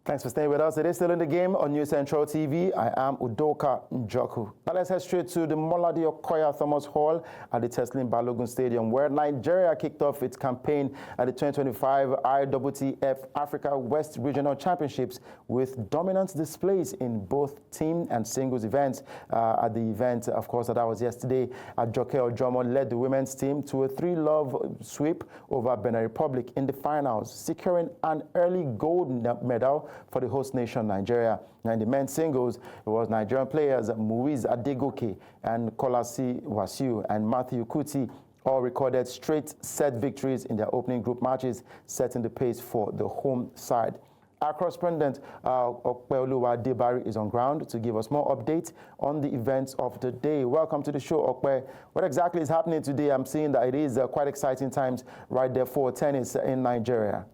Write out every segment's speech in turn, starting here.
Thanks for staying with us. It is still in the game on News Central TV. I am Ajoke Ojomo. Now let's head straight to the Molade Okoya-Thomas Hall at the Teslim Balogun Stadium, where Nigeria kicked off its campaign at the 2025 ITTF Africa West Regional Championships with dominant displays in both team and singles events. At the event, of course, that was yesterday, Ajoke Ojomo led the women's team to a 3-love sweep over Benin Republic in the finals, securing an early gold medal for the host nation, Nigeria. Now, in the men's singles, it was Nigerian players Muizz Adegoke and Kolasi Wasiu and Matthew Kuti all recorded straight set victories in their opening group matches, setting the pace for the home side. Our correspondent, Ope Adebari, is on ground to give us more updates on the events of the day. Welcome to the show, Ope. What exactly is happening today? I'm seeing that it is quite exciting times right there for tennis in Nigeria.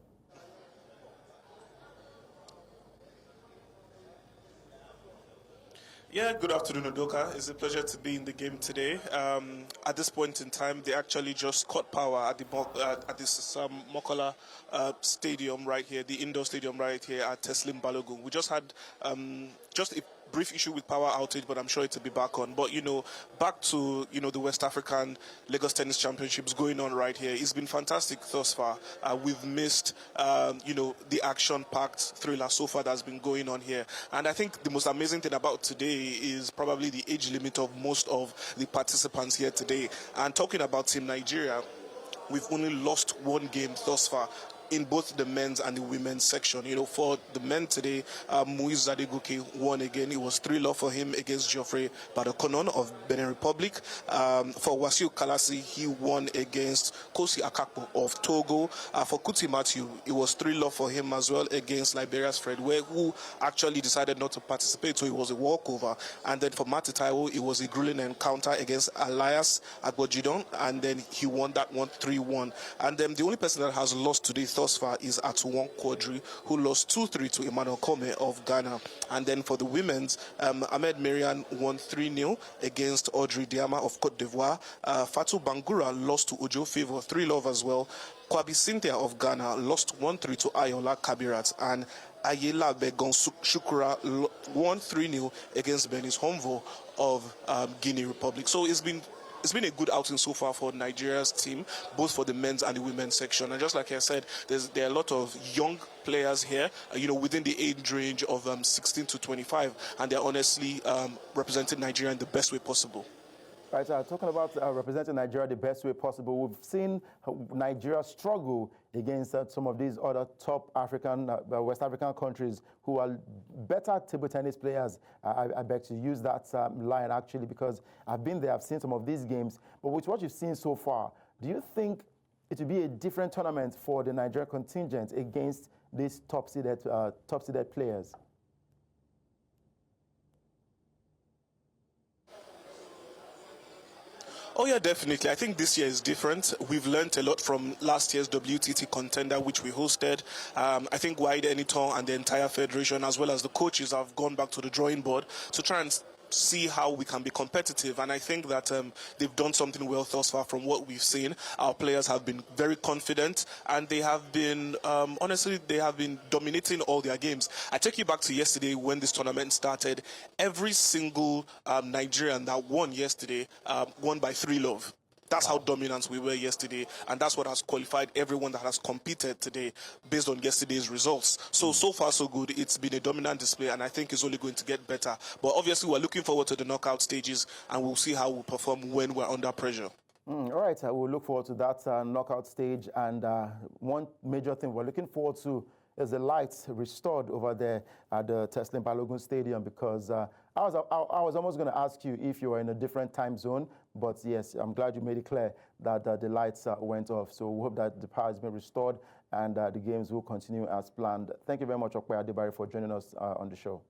Yeah, good afternoon, Udoka. It's a pleasure to be in the game today. At this point in time, they actually just caught power at this Mokola stadium right here, the indoor stadium right here at Teslim Balogun. We just had just a brief issue with power outage, but I'm sure it'll be back on. But, back to, the West African Lagos Tennis Championships going on right here. It's been fantastic thus far. We've missed, the action-packed thriller so far that's been going on here. And I think the most amazing thing about today is probably the age limit of most of the participants here today. And talking about Team Nigeria, we've only lost one game thus far in both the men's and the women's section. For the men today, Muizz Adegoke won again. It was 3-love for him against Geoffrey Badokonon of Benin Republic. For Wasiu Kalasi, he won against Kosi Akakpo of Togo. For Kuti Matthew, it was 3-love for him as well against Liberia's Fred Ware, who actually decided not to participate, so it was a walkover. And then for Matthew Taiwo, it was a grueling encounter against Elias Agbojidon, and then he won that one 3-1. And then the only person that has lost today thus far is Atuwon Quadri, who lost 2-3 to Emmanuel Kome of Ghana. And then for the women's, Ahmed Marian won 3-0 against Audrey Diama of Cote d'Ivoire. Fatou Bangura lost to Ojo Favor 3-love as well. Kwabi Cynthia of Ghana lost 1-3 to Ayola Kabirat, and Ayela Begon Shukura won 3-0 against Benis Homvo of Guinea Republic. So it's been a good outing so far for Nigeria's team, both for the men's and the women's section. And just like I said, there are a lot of young players here, within the age range of 16 to 25, and they're honestly representing Nigeria in the best way possible. Right, talking about representing Nigeria the best way possible, we've seen Nigeria struggle against some of these other top African, West African countries who are better table tennis players. I beg to use that line, actually, because I've been there, I've seen some of these games. But with what you've seen so far, do you think it will be a different tournament for the Nigeria contingent against these top-seeded players? Oh, yeah, definitely. I think this year is different. We've learned a lot from last year's WTT contender, which we hosted. I think Wide Eniton and the entire federation, as well as the coaches, have gone back to the drawing board to try and see how we can be competitive, and I think that they've done something well thus far from what we've seen. Our players have been very confident, and they have been, honestly, they have been dominating all their games. I take you back to yesterday when this tournament started. Every single Nigerian that won yesterday won by 3-love. That's how dominant we were yesterday, and that's what has qualified everyone that has competed today based on yesterday's results. So far, so good. It's been a dominant display, and I think it's only going to get better. But obviously, we're looking forward to the knockout stages, and we'll see how we perform when we're under pressure. All right, we'll look forward to that knockout stage. And one major thing we're looking forward to is the lights restored over there at the Teslim Balogun Stadium, because I was almost going to ask you if you were in a different time zone, but yes, I'm glad you made it clear that the lights went off. So we hope that the power has been restored and the games will continue as planned. Thank you very much, Ope Adebari, for joining us on the show.